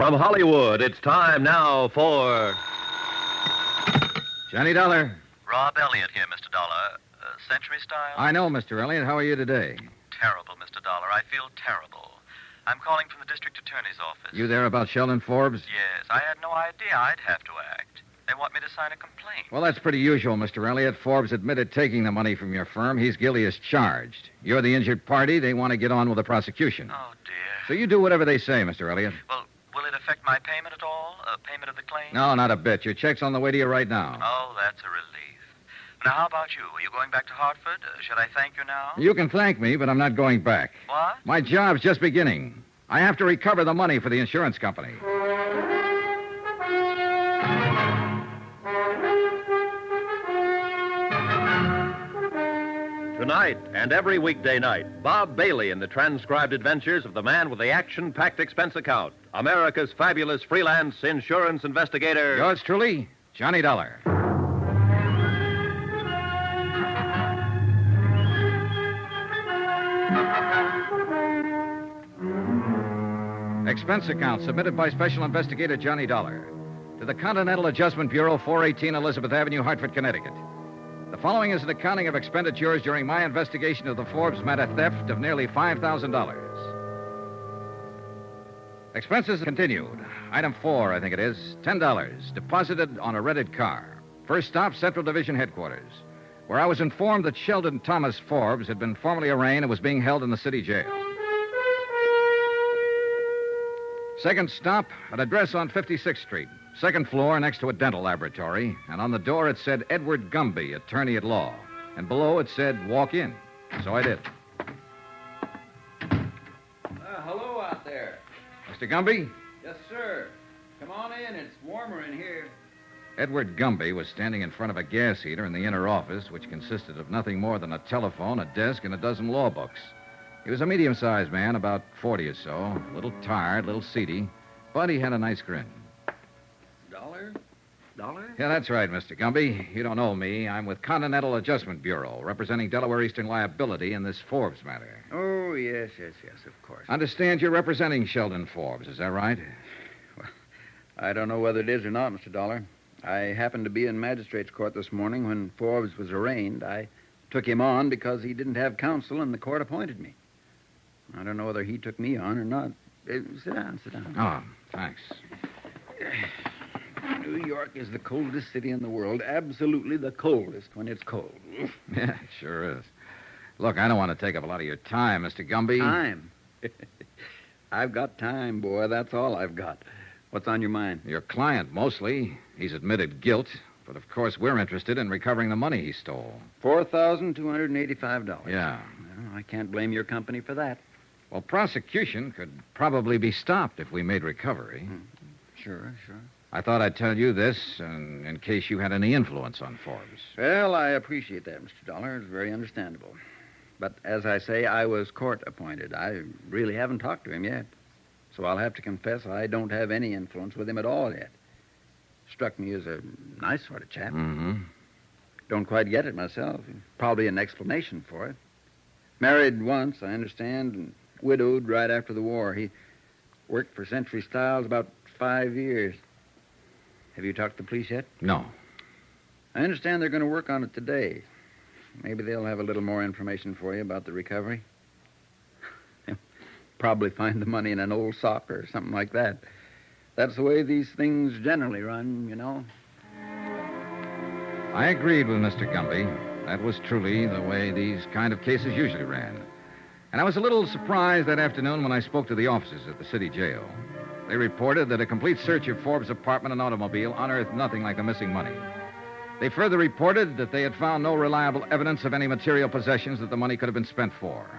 From Hollywood, it's time now for... Johnny Dollar. Rob Elliott here, Mr. Dollar. Century style? I know, Mr. Elliott. How are you today? Terrible, Mr. Dollar. I feel terrible. I'm calling from the district attorney's office. You there about Sheldon Forbes? Yes, I had no idea I'd have to act. They want me to sign a complaint. Well, that's pretty usual, Mr. Elliott. Forbes admitted taking the money from your firm. He's guilty as charged. You're the injured party. They want to get on with the prosecution. Oh, dear. So you do whatever they say, Mr. Elliott. Well, will it affect my payment at all? Payment of the claim? No, not a bit. Your check's on the way to you right now. Oh, that's a relief. Now, how about you? Are you going back to Hartford? Should I thank you now? You can thank me, but I'm not going back. What? My job's just beginning. I have to recover the money for the insurance company. Tonight and every weekday night, Bob Bailey in the transcribed adventures of the man with the action-packed expense account, America's fabulous freelance insurance investigator. Yours truly, Johnny Dollar. Expense account submitted by Special Investigator Johnny Dollar to the Continental Adjustment Bureau, 418 Elizabeth Avenue, Hartford, Connecticut. The following is an accounting of expenditures during my investigation of the Forbes matter theft of nearly $5,000. Expenses continued. Item 4, I think it is, $10, deposited on a rented car. First stop, Central Division Headquarters, where I was informed that Sheldon Thomas Forbes had been formally arraigned and was being held in the city jail. Second stop, an address on 56th Street. Second floor next to a dental laboratory. And on the door it said Edward Gumby, attorney at law. And below it said, walk in. So I did. Hello out there. Mr. Gumby? Yes, sir. Come on in. It's warmer in here. Edward Gumby was standing in front of a gas heater in the inner office, which consisted of nothing more than a telephone, a desk, and a dozen law books. He was a medium-sized man, about 40 or so, a little tired, a little seedy, but he had a nice grin. Dollar? Yeah, that's right, Mr. Gumby. You don't know me. I'm with Continental Adjustment Bureau, representing Delaware Eastern Liability in this Forbes matter. Oh, yes, of course. Understand you're representing Sheldon Forbes, is that right? Well, I don't know whether it is or not, Mr. Dollar. I happened to be in magistrate's court this morning when Forbes was arraigned. I took him on because he didn't have counsel and the court appointed me. I don't know whether he took me on or not. Sit down. Oh, thanks. New York is the coldest city in the world. Absolutely the coldest when it's cold. Yeah, it sure is. Look, I don't want to take up a lot of your time, Mr. Gumby. Time? I've got time, boy. That's all I've got. What's on your mind? Your client, mostly. He's admitted guilt, but of course we're interested in recovering the money he stole. $4,285. Yeah. Well, I can't blame your company for that. Well, prosecution could probably be stopped if we made recovery. Sure. I thought I'd tell you this in case you had any influence on Forbes. Well, I appreciate that, Mr. Dollar. It's very understandable. But as I say, I was court appointed. I really haven't talked to him yet. So I'll have to confess I don't have any influence with him at all yet. Struck me as a nice sort of chap. Mm-hmm. Don't quite get it myself. Probably an explanation for it. Married once, I understand, and widowed right after the war. He worked for Century Styles about 5 years. Have you talked to the police yet? No. I understand they're going to work on it today. Maybe they'll have a little more information for you about the recovery. They'll probably find the money in an old sock or something like that. That's the way these things generally run, you know. I agreed with Mr. Gumby. That was truly the way these kind of cases usually ran. And I was a little surprised that afternoon when I spoke to the officers at the city jail. They reported that a complete search of Forbes' apartment and automobile unearthed nothing like the missing money. They further reported that they had found no reliable evidence of any material possessions that the money could have been spent for.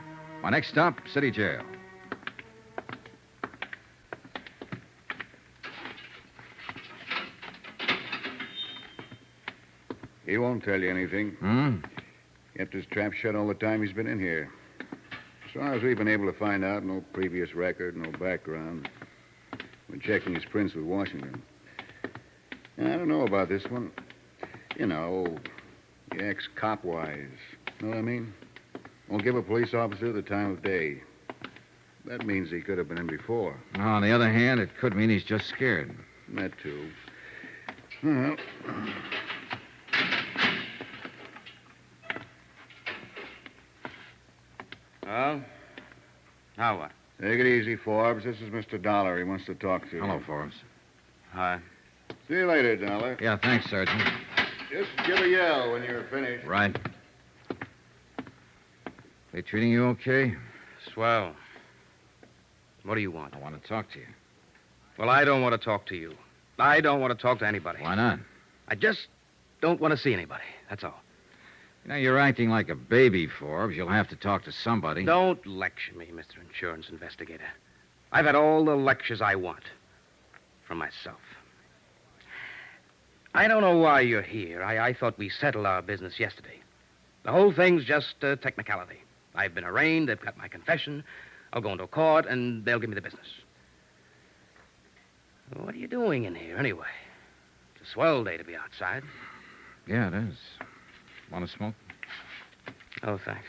My next stop, city jail. He won't tell you anything. Kept his trap shut all the time he's been in here. As far as we've been able to find out, no previous record, no background. We're checking his prints with Washington. I don't know about this one. You know, he acts cop-wise. Know what I mean? Won't give a police officer the time of day. That means he could have been in before. On the other hand, it could mean he's just scared. That, too. Well, Well, now what? take it easy, Forbes. This is Mr. Dollar. He wants to talk to you. Hello, Forbes. Hi. See you later, Dollar. Yeah, thanks, Sergeant. Just give a yell when you're finished. Right. They treating you okay? Swell. What do you want? I want to talk to you. Well, I don't want to talk to you. I don't want to talk to anybody. Why not? I just don't want to see anybody. That's all. You know, you're acting like a baby, Forbes. You'll have to talk to somebody. Don't lecture me, Mr. Insurance Investigator. I've had all the lectures I want. From myself. I don't know why you're here. I thought we settled our business yesterday. The whole thing's just a technicality. I've been arraigned, they've got my confession. I'll go into court, and they'll give me the business. What are you doing in here, anyway? It's a swell day to be outside. Yeah, it is. Want to smoke? Oh, thanks.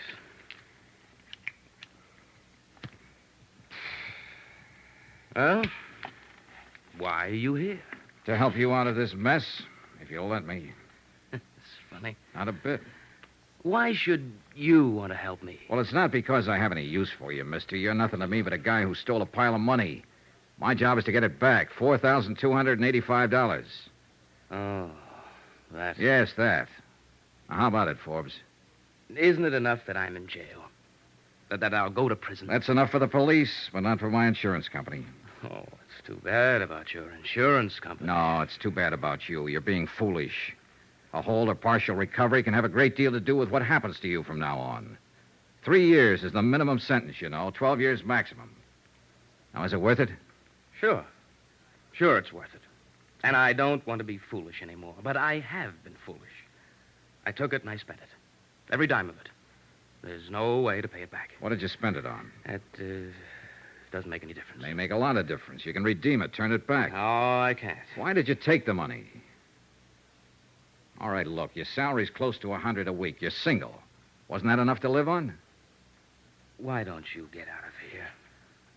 Well, why are you here? To help you out of this mess, if you'll let me. It's funny. Not a bit. Why should you want to help me? Well, it's not because I have any use for you, mister. You're nothing to me but a guy who stole a pile of money. My job is to get it back. $4,285. Oh, that... Yes, that. Now, how about it, Forbes? Isn't it enough that I'm in jail? That I'll go to prison? That's enough for the police, but not for my insurance company. Oh, it's too bad about your insurance company. No, it's too bad about you. You're being foolish. A whole or partial recovery can have a great deal to do with what happens to you from now on. 3 years is the minimum sentence, you know. 12 years maximum. Now, is it worth it? Sure. Sure, it's worth it. And I don't want to be foolish anymore. But I have been foolish. I took it and I spent it. Every dime of it. There's no way to pay it back. What did you spend it on? That doesn't make any difference. May make a lot of difference. You can redeem it, turn it back. No, I can't. Why did you take the money? All right, look, your salary's close to $100 a week. You're single. Wasn't that enough to live on? Why don't you get out of here?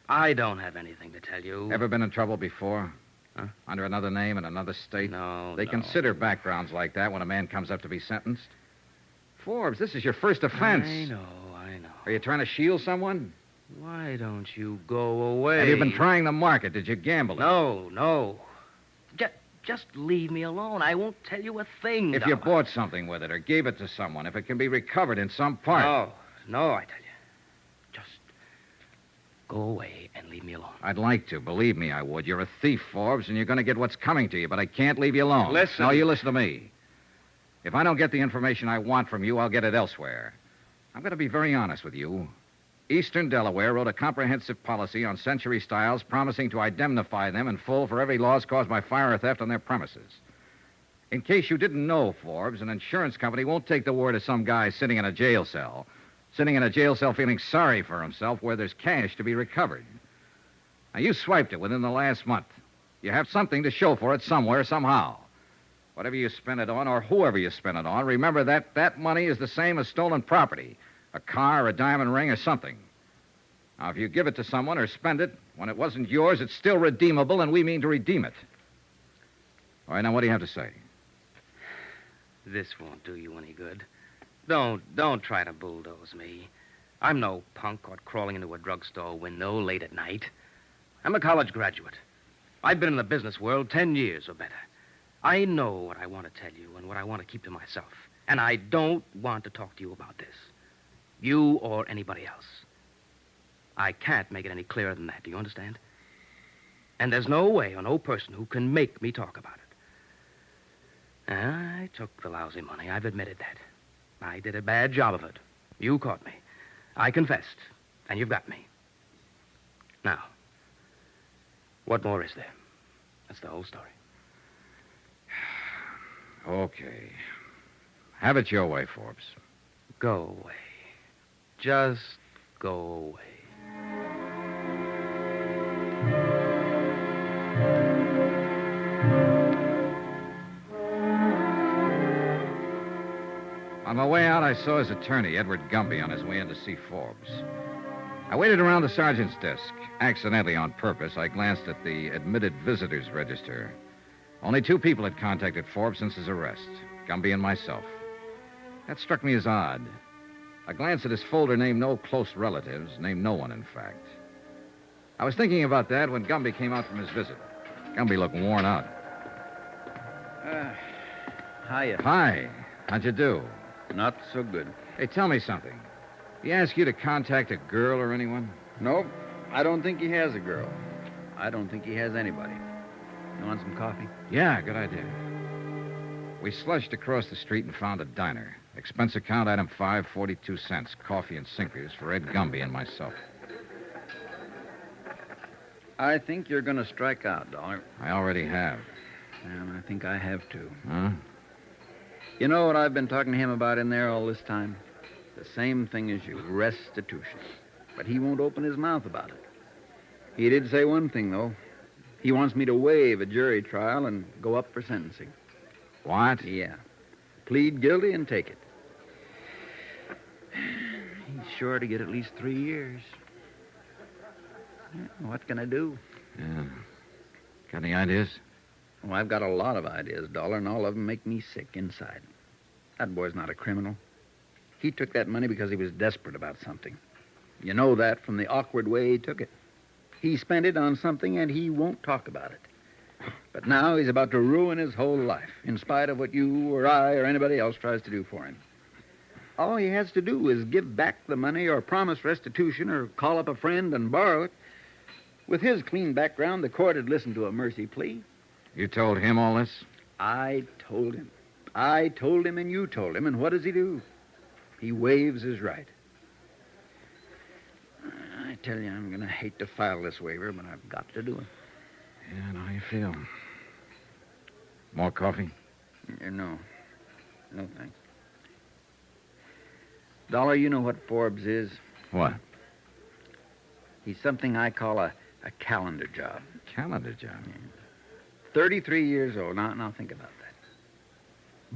I don't have anything to tell you. Ever been in trouble before? Huh? Under another name in another state? No, They no. consider backgrounds like that when a man comes up to be sentenced. Forbes, this is your first offense. I know. Are you trying to shield someone? Why don't you go away? Have you been trying the market? Did you gamble it? No. Just leave me alone. I won't tell you a thing. If you Dollar. bought something with it or gave it to someone, if it can be recovered in some part. No, I tell you. Just go away and leave me alone. I'd like to. Believe me, I would. You're a thief, Forbes, and you're going to get what's coming to you, but I can't leave you alone. Listen. No, you listen to me. If I don't get the information I want from you, I'll get it elsewhere. I'm going to be very honest with you. Eastern Delaware wrote a comprehensive policy on Century Styles promising to indemnify them in full for every loss caused by fire or theft on their premises. In case you didn't know, Forbes, an insurance company won't take the word of some guy sitting in a jail cell feeling sorry for himself where there's cash to be recovered. Now, you swiped it within the last month. You have something to show for it somewhere, somehow. Whatever you spend it on, or whoever you spend it on, remember that money is the same as stolen property. A car, a diamond ring, or something. Now, if you give it to someone or spend it, when it wasn't yours, it's still redeemable, and we mean to redeem it. All right, now, what do you have to say? This won't do you any good. Don't try to bulldoze me. I'm no punk caught crawling into a drugstore window late at night. I'm a college graduate. I've been in the business world 10 years or better. I know what I want to tell you and what I want to keep to myself. And I don't want to talk to you about this. You or anybody else. I can't make it any clearer than that. Do you understand? And there's no way or no person who can make me talk about it. I took the lousy money. I've admitted that. I did a bad job of it. You caught me. I confessed. And you've got me. Now, what more is there? That's the whole story. Okay. Have it your way, Forbes. Go away. Just go away. On my way out, I saw his attorney, Edward Gumby, on his way in to see Forbes. I waited around the sergeant's desk. Accidentally, on purpose, I glanced at the admitted visitors register. Only 2 people had contacted Forbes since his arrest, Gumby and myself. That struck me as odd. A glance at his folder named no close relatives, named no one, in fact. I was thinking about that when Gumby came out from his visit. Gumby looked worn out. Hiya. Hi. How'd you do? Not so good. Hey, tell me something. He asked you to contact a girl or anyone? Nope. I don't think he has a girl. I don't think he has anybody. You want some coffee? Yeah, good idea. We slushed across the street and found a diner. Expense account item 5, 42 cents. Coffee and sinkers for Ed Gumby and myself. I think you're going to strike out, Dollar. I already have. And I think I have, too. Huh? You know what I've been talking to him about in there all this time? The same thing as you, restitution. But he won't open his mouth about it. He did say one thing, though. He wants me to waive a jury trial and go up for sentencing. What? Yeah. Plead guilty and take it. He's sure to get at least 3 years. What can I do? Yeah. Got any ideas? Well, I've got a lot of ideas, Dollar, and all of them make me sick inside. That boy's not a criminal. He took that money because he was desperate about something. You know that from the awkward way he took it. He spent it on something, and he won't talk about it. But now he's about to ruin his whole life, in spite of what you or I or anybody else tries to do for him. All he has to do is give back the money or promise restitution or call up a friend and borrow it. With his clean background, the court had listened to a mercy plea. You told him all this? I told him. I told him and you told him, and what does he do? He waives his right. I tell you, I'm going to hate to file this waiver, but I've got to do it. Yeah, I know how you feel. More coffee? No. No, thanks. Dollar, you know what Forbes is? What? He's something I call a calendar job. Calendar job? Yeah. 33 years old. Now think about that.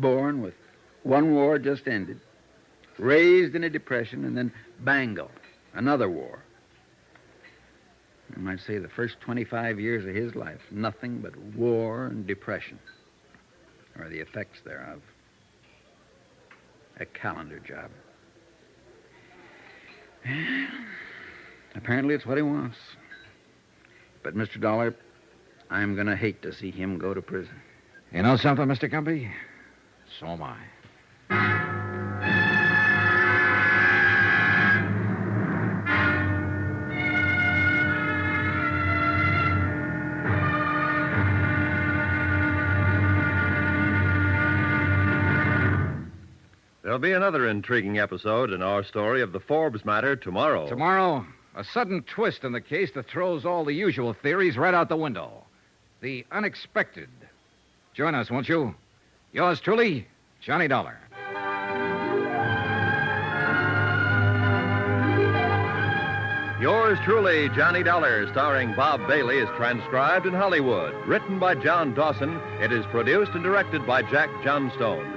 Born with one war just ended. Raised in a depression, and then bango, another war. I might say the first 25 years of his life, nothing but war and depression, or the effects thereof. A calendar job. Apparently it's what he wants. But, Mr. Dollar, I'm going to hate to see him go to prison. You know something, Mr. Gumby? So am I. There'll be another intriguing episode in our story of the Forbes matter tomorrow. Tomorrow, a sudden twist in the case that throws all the usual theories right out the window. The unexpected. Join us, won't you? Yours truly, Johnny Dollar. Yours truly, Johnny Dollar, starring Bob Bailey, is transcribed in Hollywood. Written by John Dawson, it is produced and directed by Jack Johnstone.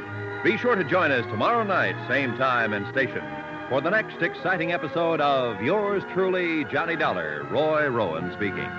Be sure to join us tomorrow night, same time and station, for the next exciting episode of Yours truly, Johnny Dollar. Roy Rowan speaking.